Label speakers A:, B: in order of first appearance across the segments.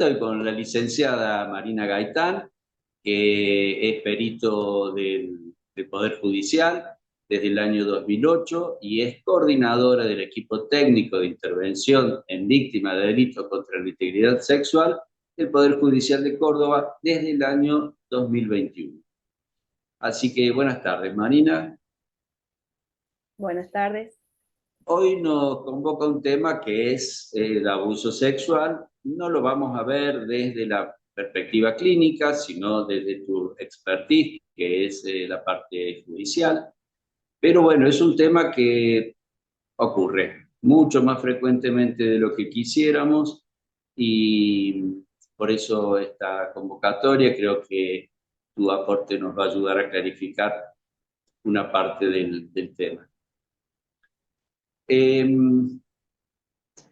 A: Estoy con la licenciada Marina Gaitán, que es perito del Poder Judicial desde el año 2008 y es coordinadora del equipo técnico de intervención en víctimas de delitos contra la integridad sexual del Poder Judicial de Córdoba desde el año 2021. Así que buenas tardes, Marina.
B: Buenas tardes.
A: Hoy nos convoca un tema que es el abuso sexual. No lo vamos a ver desde la perspectiva clínica, sino desde tu expertise, que es la parte judicial. Pero bueno, es un tema que ocurre mucho más frecuentemente de lo que quisiéramos y por eso esta convocatoria creo que tu aporte nos va a ayudar a clarificar una parte del tema. Eh,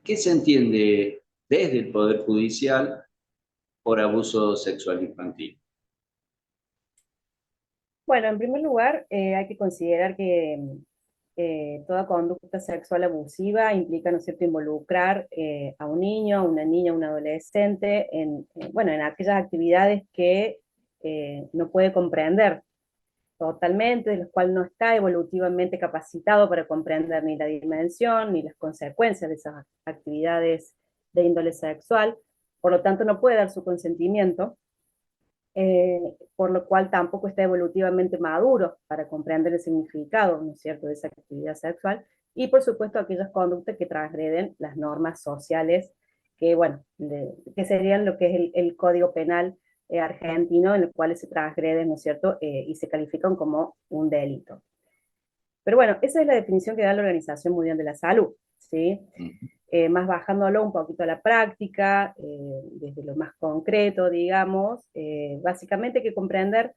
A: ¿Qué se entiende desde el Poder Judicial por abuso sexual infantil?
B: Bueno, en primer lugar, hay que considerar que toda conducta sexual abusiva implica, ¿no es cierto?, involucrar a un niño, a una niña, a un adolescente bueno, en aquellas actividades que no puede comprender totalmente, de las cuales no está evolutivamente capacitado para comprender ni la dimensión ni las consecuencias de esas actividades de índole sexual, por lo tanto no puede dar su consentimiento. Por lo cual tampoco está evolutivamente maduro para comprender el significado, ¿no es cierto?, de esa actividad sexual, y por supuesto aquellas conductas que transgreden las normas sociales, que bueno, que serían lo que es el Código Penal argentino, en el cual se transgreden, ¿no es cierto?, y se califican como un delito. Pero bueno, esa es la definición que da la Organización Mundial de la Salud, ¿sí? Más bajándolo un poquito a la práctica, desde lo más concreto, digamos, básicamente hay que comprender,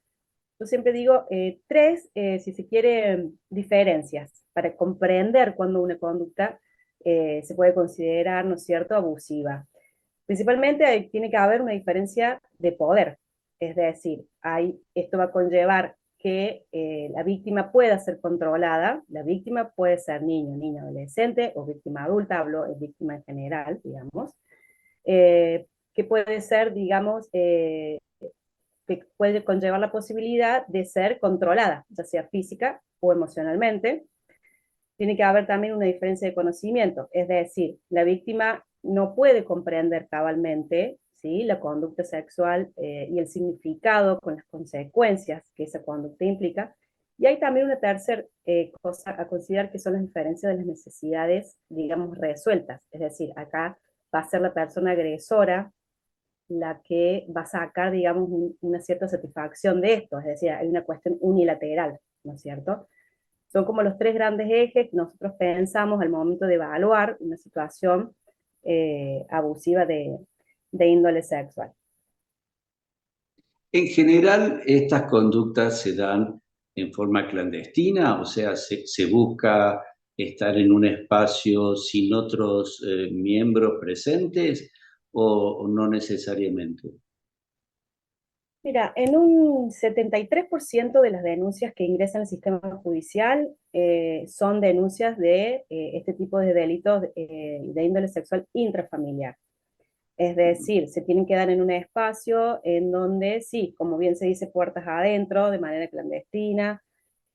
B: yo siempre digo, tres, si se quiere, diferencias para comprender cuando una conducta se puede considerar, ¿no es cierto?, abusiva. Principalmente tiene que haber una diferencia de poder, es decir, esto va a conllevar que la víctima pueda ser controlada, la víctima puede ser niño, niña, adolescente o víctima adulta, hablo de víctima en general, digamos, que puede ser, digamos, que puede conllevar la posibilidad de ser controlada, ya sea física o emocionalmente. Tiene que haber también una diferencia de conocimiento, es decir, la víctima no puede comprender cabalmente, ¿sí?, la conducta sexual y el significado con las consecuencias que esa conducta implica. Y hay también una tercera cosa a considerar, que son las diferencias de las necesidades, digamos, resueltas. Es decir, acá va a ser la persona agresora la que va a sacar, digamos, una cierta satisfacción de esto. Es decir, hay una cuestión unilateral, ¿no es cierto? Son como los tres grandes ejes que nosotros pensamos al momento de evaluar una situación abusiva de índole sexual.
A: En general, estas conductas se dan en forma clandestina, o sea, se busca estar en un espacio sin otros miembros presentes o no necesariamente.
B: Mira, en un 73% de las denuncias que ingresan al sistema judicial son denuncias de este tipo de delitos de índole sexual intrafamiliar. Es decir, se tienen que dar en un espacio en donde, sí, como bien se dice, puertas adentro, de manera clandestina.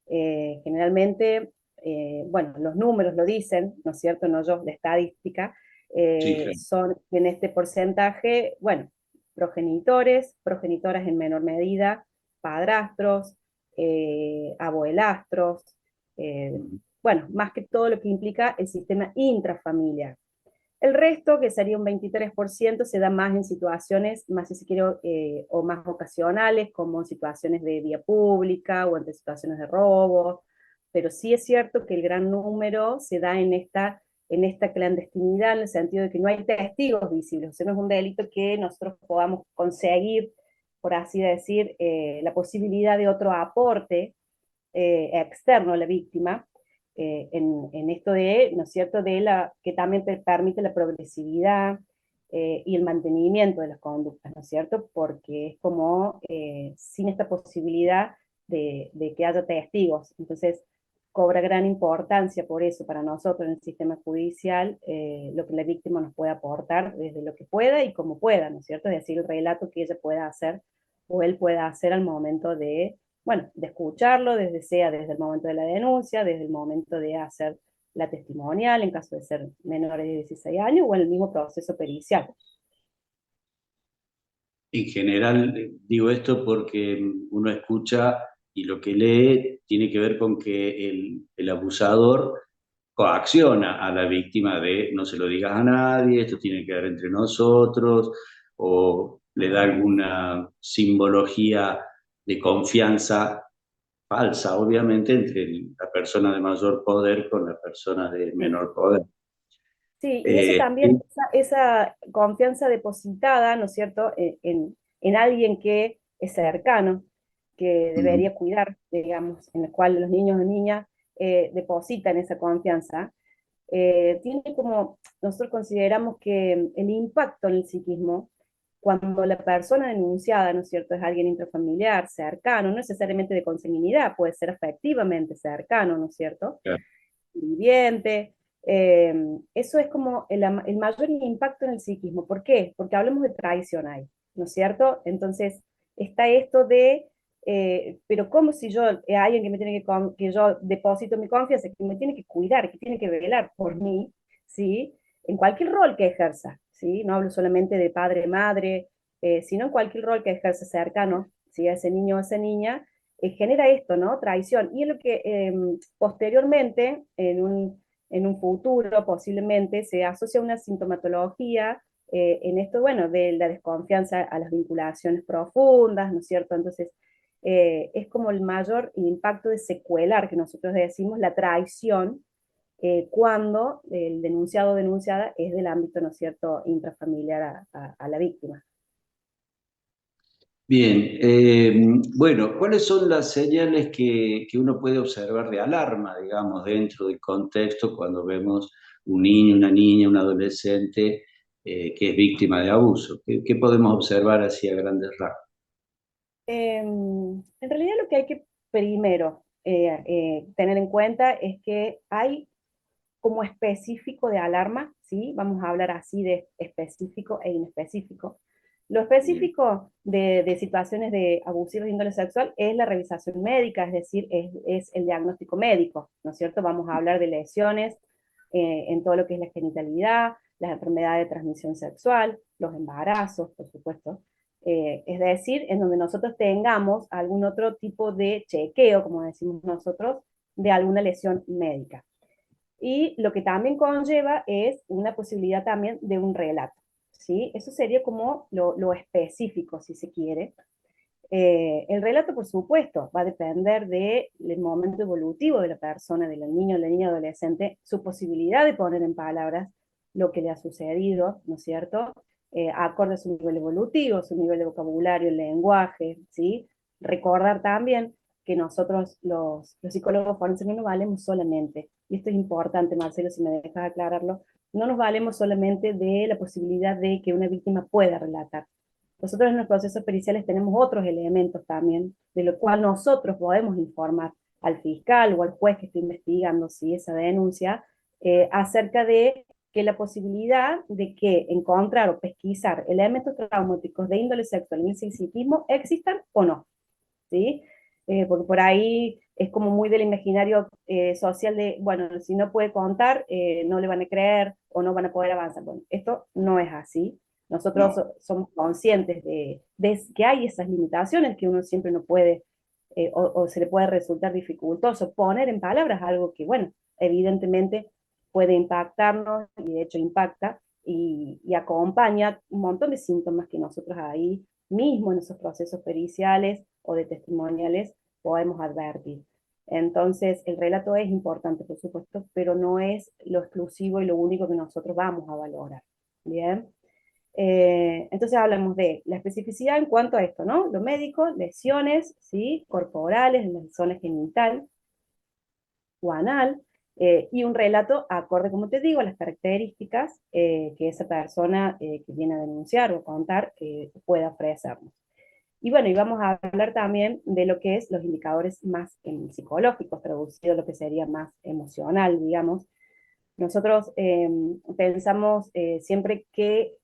B: Generalmente, bueno, los números lo dicen, ¿no es cierto? No yo, de estadística,
A: Sí, claro.
B: son en este porcentaje, bueno, progenitores, progenitoras en menor medida, padrastros, abuelastros, eh, bueno, más que todo lo que implica el sistema intrafamiliar. El resto, que sería un 23%, se da más en situaciones, más si se quiere, o más ocasionales, como situaciones de vía pública o ante situaciones de robo, pero sí es cierto que el gran número se da en esta clandestinidad, en el sentido de que no hay testigos visibles, o sea, no es un delito que nosotros podamos conseguir, por así decir, la posibilidad de otro aporte externo a la víctima, en esto de, ¿no es cierto?, que también permite la progresividad y el mantenimiento de las conductas, ¿no es cierto?, porque es como sin esta posibilidad de que haya testigos. Entonces, cobra gran importancia por eso para nosotros en el sistema judicial, lo que la víctima nos puede aportar desde lo que pueda y como pueda, ¿no es cierto? Es decir, el relato que ella pueda hacer o él pueda hacer al momento de, bueno, de escucharlo, desde sea desde el momento de la denuncia, desde el momento de hacer la testimonial, en caso de ser menores de 16 años, o en el mismo proceso pericial.
A: En general, digo esto porque uno escucha y lo que lee tiene que ver con que el abusador coacciona a la víctima de no se lo digas a nadie, esto tiene que ver entre nosotros, o le da alguna simbología de confianza falsa, obviamente, entre la persona de mayor poder con la persona de
B: Sí.
A: menor poder.
B: Sí, y eso
A: Eh,
B: también, esa confianza depositada, ¿no es cierto?, en alguien que es cercano, que debería cuidar, digamos, en el cual los niños o niñas depositan esa confianza, tiene como, nosotros consideramos que el impacto en el psiquismo, cuando la persona denunciada, ¿no es cierto?, es alguien intrafamiliar, cercano, no necesariamente de consanguinidad, puede ser afectivamente cercano, ¿no es cierto?, viviente. Eso es como el mayor impacto en el psiquismo. ¿Por qué? Porque hablamos de traición ahí, ¿no es cierto? Entonces, está esto de, pero ¿cómo si yo, alguien que me tiene que yo deposito mi confianza, que me tiene que cuidar, que tiene que velar por mí, ¿sí? En cualquier rol que ejerza, ¿sí? No hablo solamente de padre, madre, sino en cualquier rol que ejerza cercano, ¿sí? A ese niño o a esa niña, genera esto, ¿no? Traición. Y es lo que posteriormente, en un futuro, posiblemente, se asocia a una sintomatología en esto, bueno, de la desconfianza a las vinculaciones profundas, ¿no es cierto? Entonces, es como el mayor impacto de secuelar, que nosotros decimos, la traición, cuando el denunciado o denunciada es del ámbito, ¿no es cierto?, intrafamiliar a la víctima.
A: Bien, bueno, ¿cuáles son las señales que uno puede observar de alarma, digamos, dentro del contexto cuando vemos un niño, una niña, un adolescente que es víctima de abuso? ¿Qué podemos observar así a grandes rasgos?
B: En realidad lo que hay que primero tener en cuenta es que hay como específico de alarma, ¿sí? Vamos a hablar así de específico e inespecífico. Lo
A: Bien,
B: específico de situaciones de abusivos de índole sexual es la revisación médica, es decir, es el diagnóstico médico, ¿no es cierto? Vamos a hablar de lesiones en todo lo que es la genitalidad, las enfermedades de transmisión sexual, los embarazos, por supuesto. Es decir, en donde nosotros tengamos algún otro tipo de chequeo, como decimos nosotros, de alguna lesión médica. Y lo que también conlleva es una posibilidad también de un relato, ¿sí? Eso sería como lo específico, si se quiere. El relato, por supuesto, va a depender del momento evolutivo de la persona, del niño o la niña adolescente, su posibilidad de poner en palabras lo que le ha sucedido, ¿no es cierto? Acorde a su nivel evolutivo, su nivel de vocabulario, el lenguaje, ¿sí? Recordar también que nosotros, los psicólogos forenses, no nos valemos solamente, y esto es importante, Marcelo, si me dejas aclararlo, no nos valemos solamente de la posibilidad de que una víctima pueda relatar. Nosotros en los procesos periciales tenemos otros elementos también, de lo cual nosotros podemos informar al fiscal o al juez que esté investigando si esa denuncia, acerca de que la posibilidad de que encontrar o pesquisar elementos traumáticos de índole sexual en el psiquismo existan o no, ¿sí? Porque por ahí es como muy del imaginario social de, bueno, si no puede contar, no le van a creer o no van a poder avanzar. Bueno, esto no es así. Nosotros
A: no.
B: somos conscientes de que hay esas limitaciones que uno siempre no puede, o se le puede resultar dificultoso poner en palabras algo que, bueno, evidentemente puede impactarnos y de hecho impacta y acompaña un montón de síntomas que nosotros ahí mismo en esos procesos periciales o de testimoniales podemos advertir. Entonces, el relato es importante, por supuesto, pero no es lo exclusivo y lo único que nosotros vamos a valorar. Bien. Entonces hablamos de la especificidad en cuanto a esto, ¿no? Lo médico, lesiones, ¿sí? Corporales, en la zona genital o anal, y un relato acorde, como te digo, a las características que esa persona que viene a denunciar o contar pueda ofrecernos. Y bueno, y vamos a hablar también de lo que es los indicadores más psicológicos, traducido lo que sería más emocional, digamos. Nosotros pensamos siempre que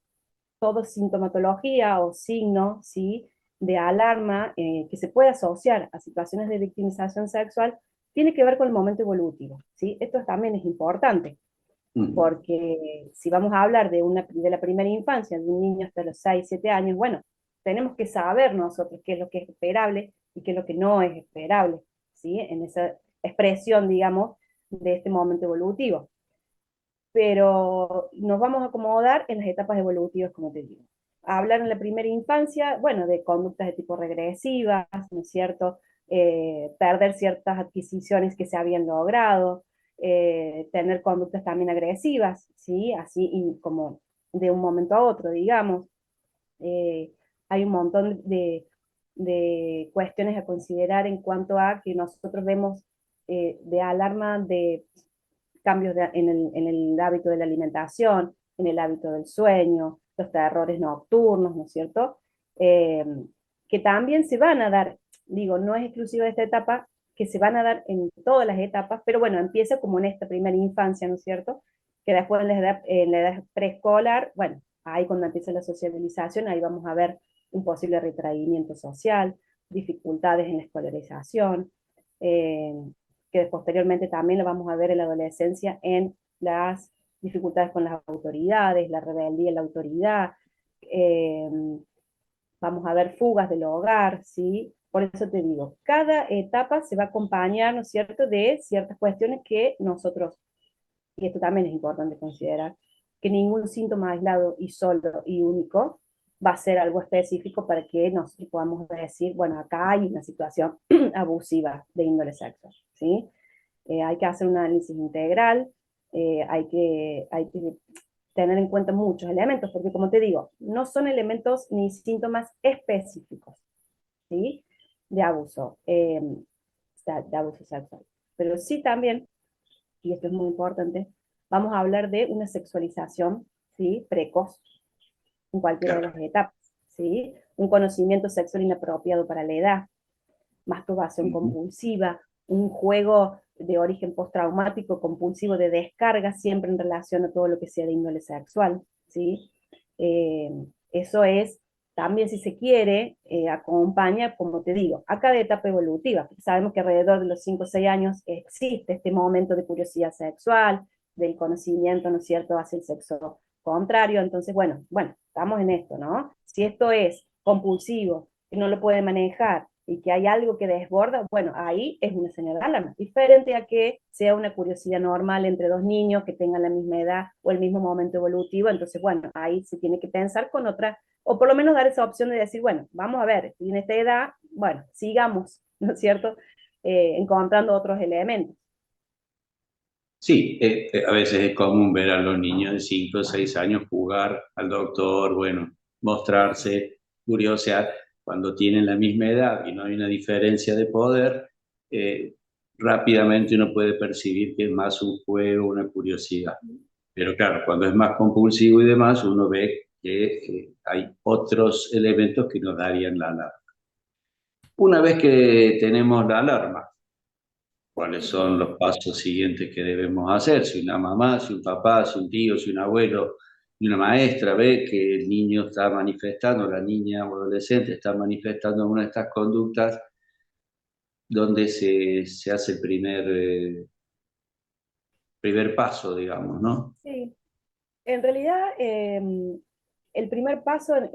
B: todo sintomatología o signo, ¿sí?, de alarma que se puede asociar a situaciones de victimización sexual tiene que ver con el momento evolutivo, ¿sí? Esto también es importante,
A: Ujú.
B: porque si vamos a hablar de la primera infancia, de un niño hasta los 6 7 años, bueno, tenemos que saber nosotros qué es lo que es esperable y qué es lo que no es esperable, ¿sí? En esa expresión, digamos, de este momento evolutivo. Pero nos vamos a acomodar en las etapas evolutivas, como te digo. A hablar en la primera infancia, bueno, de conductas de tipo regresivas, ¿no es cierto? Perder ciertas adquisiciones que se habían logrado, tener conductas también agresivas, ¿sí? Así y como de un momento a otro, digamos. Eh, Hay un montón de cuestiones a considerar en cuanto a que nosotros vemos de alarma de cambios en el hábito de la alimentación, en el hábito del sueño, los terrores nocturnos, ¿no es cierto? Eh, que también se van a dar, digo, no es exclusivo de esta etapa, que se van a dar en todas las etapas, pero bueno, empieza como en esta primera infancia, ¿no es cierto? Que después en la edad preescolar, bueno, ahí cuando empieza la sociabilización, ahí vamos a ver un posible retraimiento social, dificultades en la escolarización, eh, que posteriormente también lo vamos a ver en la adolescencia en las dificultades con las autoridades, la rebeldía en la autoridad, eh, vamos a ver fugas del hogar, ¿sí? Por eso te digo, cada etapa se va a acompañar, ¿no es cierto?, de ciertas cuestiones que nosotros, y esto también es importante considerar, que ningún síntoma aislado y solo y único va a ser algo específico para que nosotros podamos decir, bueno, acá hay una situación abusiva de índole sexual, ¿sí? Hay que hacer un análisis integral, hay que tener en cuenta muchos elementos, porque como te digo, no son elementos ni síntomas específicos, ¿sí? De abuso, de abuso sexual. Pero sí también, y esto es muy importante, vamos a hablar de una sexualización, ¿sí?, precoz en cualquiera de
A: Claro.
B: las etapas, ¿sí? Un conocimiento sexual inapropiado para la edad, masturbación
A: Ujú.
B: compulsiva, un juego de origen postraumático compulsivo de descarga, siempre en relación a todo lo que sea de índole sexual, ¿sí? Eh, Eso es, también si se quiere, acompaña, como te digo, a cada etapa evolutiva. Sabemos que alrededor de los 5 o 6 años existe este momento de curiosidad sexual, del conocimiento, ¿no es cierto?, hacia el sexo contrario. Entonces, bueno, estamos en esto, ¿no? Si esto es compulsivo, que no lo puede manejar, y que hay algo que desborda, bueno, ahí es una señal de alarma. Diferente a que sea una curiosidad normal entre dos niños que tengan la misma edad o el mismo momento evolutivo, entonces, bueno, ahí se tiene que pensar con otra, o por lo menos dar esa opción de decir, bueno, vamos a ver, en esta edad, bueno, sigamos, ¿no es cierto?, encontrando otros elementos.
A: Sí, a veces es común ver a los niños de 5 o 6 años jugar al doctor, bueno, mostrarse, curiosear. Cuando tienen la misma edad y no hay una diferencia de poder, rápidamente uno puede percibir que es más un juego, una curiosidad. Pero claro, cuando es más compulsivo y demás, uno ve que hay otros elementos que nos darían la alarma. Una vez que tenemos la alarma, cuáles son los pasos siguientes que debemos hacer. Si una mamá, si un papá, si un tío, si un abuelo, y una maestra ve que el niño está manifestando, la niña o adolescente está manifestando una de estas conductas, donde se hace el primer paso, digamos, ¿no?
B: Sí, en realidad, el primer paso al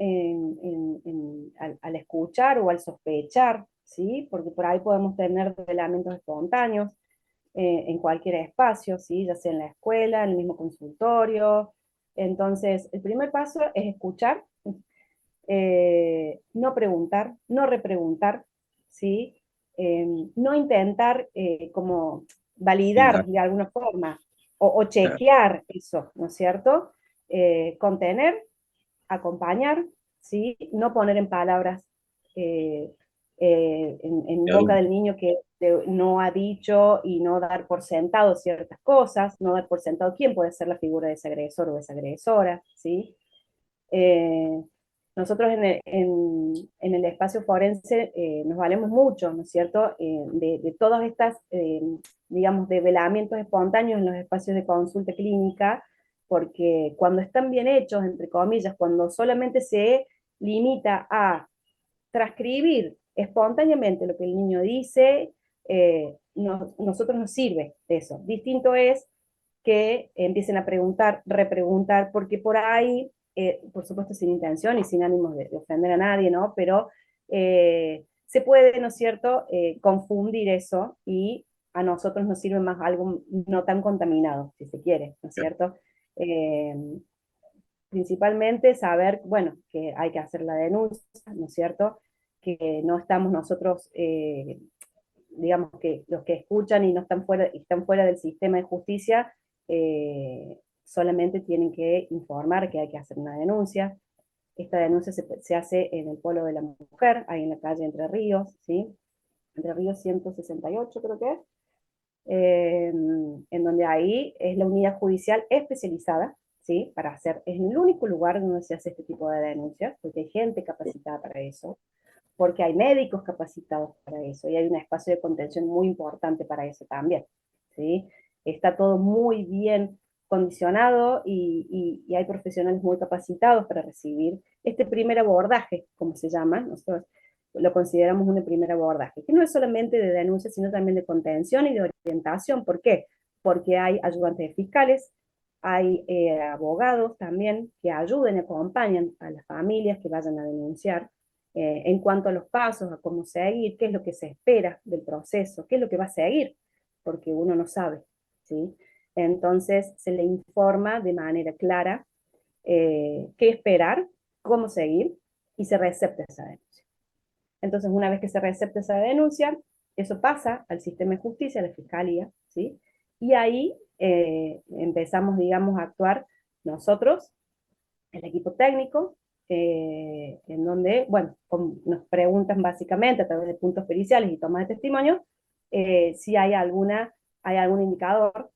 B: escuchar o al sospechar, ¿sí? Porque por ahí podemos tener revelamientos espontáneos en cualquier espacio, ¿sí? Ya sea en la escuela, en el mismo consultorio. Entonces, el primer paso es escuchar, no preguntar, no repreguntar, ¿sí? Eh, no intentar como validar
A: Indagar.
B: de alguna forma o chequear eso, ¿no es cierto? Contener, acompañar, ¿sí? No poner en palabras eh, en boca del niño que no ha dicho y no dar por sentado ciertas cosas, no dar por sentado quién puede ser la figura de ese agresor o esa agresora, ¿sí? Eh, nosotros en el espacio forense nos valemos mucho, ¿no es cierto?, de todas estas, digamos, develamientos espontáneos en los espacios de consulta clínica, porque cuando están bien hechos, entre comillas, cuando solamente se limita a transcribir espontáneamente lo que el niño dice, nosotros nos sirve eso. Distinto es que empiecen a preguntar, repreguntar, porque por ahí, por supuesto sin intención y sin ánimos de ofender a nadie, ¿no? Pero se puede, ¿no es cierto?, confundir eso y a nosotros nos sirve más algo no tan contaminado, si se quiere, ¿no es cierto? Eh, Principalmente saber, bueno, que hay que hacer la denuncia, ¿no es cierto? Que no estamos nosotros, digamos que los que escuchan y no están fuera del sistema de justicia, solamente tienen que informar que hay que hacer una denuncia. Esta denuncia se hace en el Polo de la Mujer, ahí en la calle Entre Ríos, ¿sí? Entre Ríos 168 creo que es, en donde ahí es la unidad judicial especializada, ¿sí? Para hacer, es el único lugar donde se hace este tipo de denuncias, porque hay gente capacitada para eso, porque hay médicos capacitados para eso, y hay un espacio de contención muy importante para eso también, ¿sí? Está todo muy bien condicionado y hay profesionales muy capacitados para recibir este primer abordaje, como se llama, nosotros lo consideramos un primer abordaje, que no es solamente de denuncia, sino también de contención y de orientación. ¿Por qué? Porque hay ayudantes de fiscales, hay abogados también que ayuden y acompañan a las familias que vayan a denunciar, en cuanto a los pasos, a cómo seguir, qué es lo que se espera del proceso, qué es lo que va a seguir, porque uno no sabe, ¿sí? Entonces se le informa de manera clara qué esperar, cómo seguir, y se recepta esa denuncia. Entonces, una vez que se recepta esa denuncia, eso pasa al sistema de justicia, a la fiscalía, ¿sí? Y ahí empezamos, digamos, a actuar nosotros, el equipo técnico, en donde, bueno, nos preguntan básicamente a través de puntos periciales y tomas de testimonio, si hay algún indicador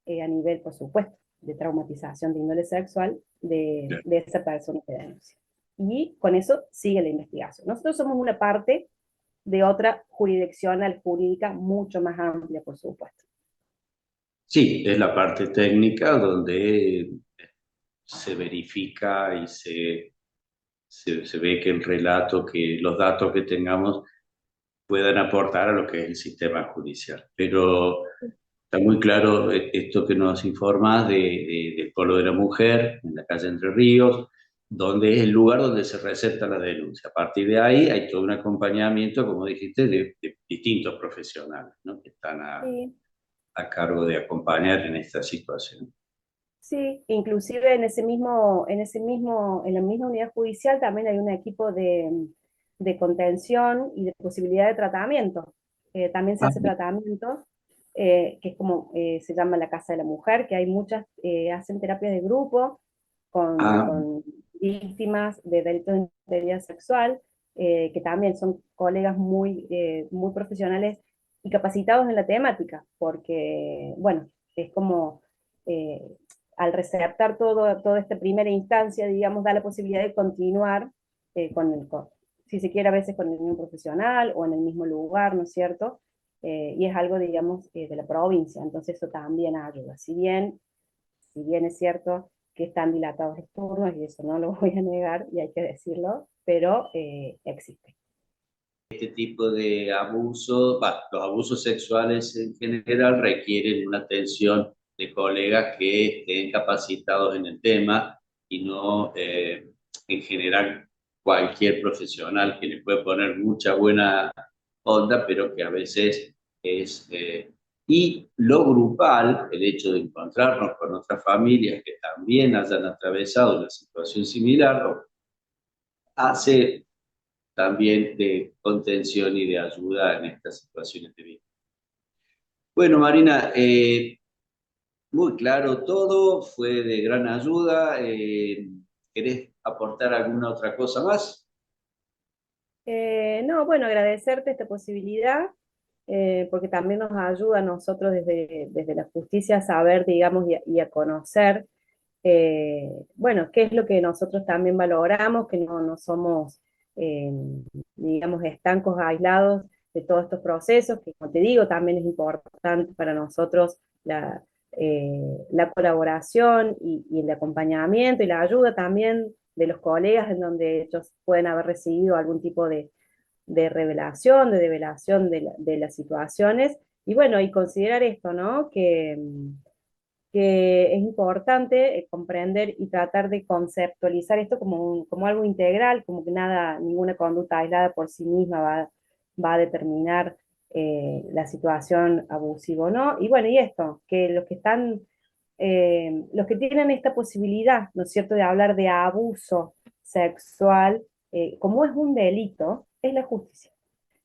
B: a nivel, por supuesto, de traumatización de índole sexual de esa persona que denuncia. Y con eso sigue la investigación. Nosotros somos una parte de otra jurisdiccional jurídica mucho más amplia, por supuesto.
A: Sí, es la parte técnica donde se verifica y se ve que el relato, que los datos que tengamos puedan aportar a lo que es el sistema judicial. Pero está muy claro esto que nos informas del Polo de la Mujer, en la calle Entre Ríos, donde es el lugar donde se recepta la denuncia. A partir de ahí hay todo un acompañamiento, como dijiste, de distintos profesionales, ¿no?, que están
B: Sí.
A: a cargo de acompañar en esta situación.
B: Sí, inclusive en la misma unidad judicial también hay un equipo de contención y de posibilidad de tratamiento. También se
A: Ah,
B: hace tratamiento, que es como se llama la Casa de la Mujer, que hay muchas, hacen terapia de grupo
A: ah,
B: con víctimas de delitos de integridad sexual, que también son colegas muy profesionales y capacitados en la temática, porque, bueno, es como eh, al receptar toda esta primera instancia, digamos, da la posibilidad de continuar si se quiere, a veces con el mismo profesional o en el mismo lugar, ¿no es cierto? Y es algo, digamos, de la provincia, entonces eso también ayuda. Si bien es cierto que están dilatados los turnos, y eso no lo voy a negar, y hay que decirlo, pero existe.
A: este tipo de abusos, los abusos sexuales en general requieren una atención de colegas que estén capacitados en el tema y no, en general, cualquier profesional que le puede poner mucha buena onda, pero que a veces es... y lo grupal, el hecho de encontrarnos con otras familias que también hayan atravesado una situación similar, hace también de contención y de ayuda en estas situaciones de vida. Bueno, Marina, muy claro todo, fue de gran ayuda. ¿Querés aportar alguna otra cosa más?
B: No, bueno, agradecerte esta posibilidad, porque también nos ayuda a nosotros desde la justicia a saber, digamos, y a conocer bueno, qué es lo que nosotros también valoramos, que no somos, eh, digamos, estancos, aislados de todos estos procesos, que como te digo, también es importante para nosotros la colaboración y el acompañamiento y la ayuda también de los colegas en donde ellos pueden haber recibido algún tipo de revelación, de develación de las situaciones. Y bueno, y considerar esto, ¿no? Que es importante comprender y tratar de conceptualizar esto como algo integral, como que nada, ninguna conducta aislada por sí misma va a determinar la situación abusiva o no. Y bueno, y esto, que los que tienen esta posibilidad, ¿no es cierto?, de hablar de abuso sexual, como es un delito, es la justicia.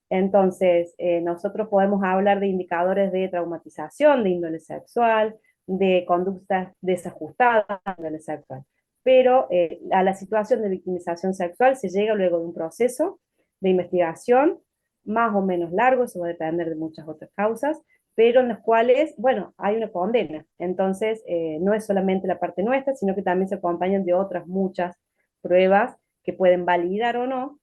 B: Entonces, nosotros podemos hablar de indicadores de traumatización de índole sexual, de conductas desajustadas de índole sexual, pero a la situación de victimización sexual se llega luego de un proceso de investigación más o menos largo, eso va a depender de muchas otras causas, pero en los cuales, bueno, hay una condena. Entonces, no es solamente la parte nuestra, sino que también se acompañan de otras muchas pruebas que pueden validar o no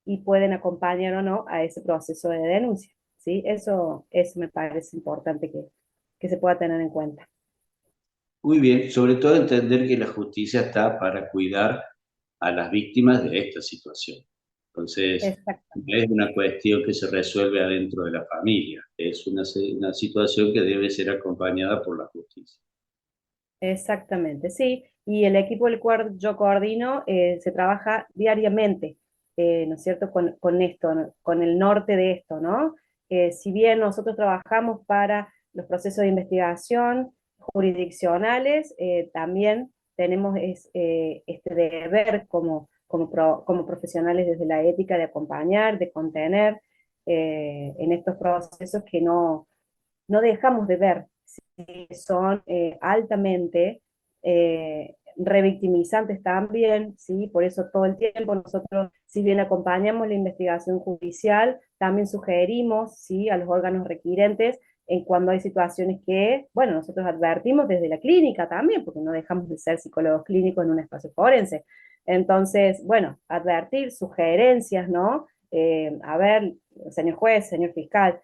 B: y pueden acompañar o no a ese proceso de denuncia. ¿Sí? Eso me parece importante que se pueda tener en cuenta.
A: Muy bien, sobre todo entender que la justicia está para cuidar a las víctimas de esta situación. Entonces, no
B: Exactamente.
A: es una cuestión que se resuelve adentro de la familia, es una situación que debe ser acompañada por la justicia.
B: Exactamente, sí. Y el equipo del cual yo coordino se trabaja diariamente, ¿no es cierto?, con esto, ¿no? Con el norte de esto, ¿no? Si bien nosotros trabajamos para los procesos de investigación jurisdiccionales, también tenemos este deber como profesionales desde la ética de acompañar, de contener en estos procesos que no dejamos de ver si son altamente revictimizantes también, ¿sí? Por eso todo el tiempo nosotros, si bien acompañamos la investigación judicial, también sugerimos, ¿sí?, a los órganos requirentes en cuando hay situaciones que, bueno, nosotros advertimos desde la clínica también, porque no dejamos de ser psicólogos clínicos en un espacio forense. Entonces, bueno, advertir, sugerencias, ¿no? A ver, señor juez, señor fiscal,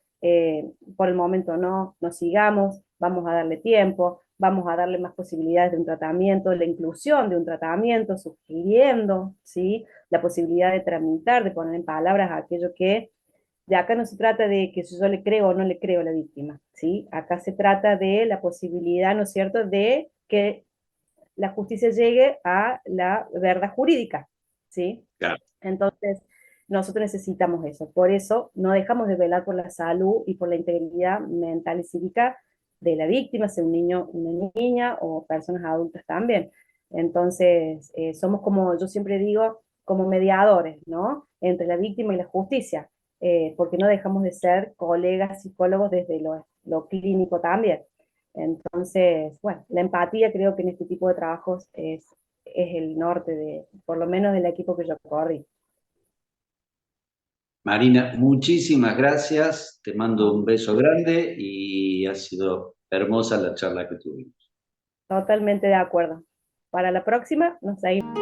B: por el momento no sigamos, vamos a darle tiempo, vamos a darle más posibilidades de un tratamiento, la inclusión de un tratamiento, sugiriendo, ¿sí?, la posibilidad de tramitar, de poner en palabras aquello que, de acá no se trata de que si yo le creo o no le creo a la víctima, ¿sí? Acá se trata de la posibilidad, ¿no es cierto?, de que la justicia llegue a la verdad jurídica, ¿sí?
A: Claro.
B: Entonces, nosotros necesitamos eso. Por eso no dejamos de velar por la salud y por la integridad mental y cívica de la víctima, sea un niño, una niña o personas adultas también. Entonces, somos como, yo siempre digo, como mediadores, ¿no? Entre la víctima y la justicia, porque no dejamos de ser colegas psicólogos desde lo clínico también. Entonces, bueno, la empatía creo que en este tipo de trabajos es el norte de, por lo menos del equipo que yo corrí.
A: Marina, muchísimas gracias, te mando un beso grande y ha sido hermosa la charla que tuvimos.
B: Totalmente de acuerdo. Para la próxima, nos seguimos.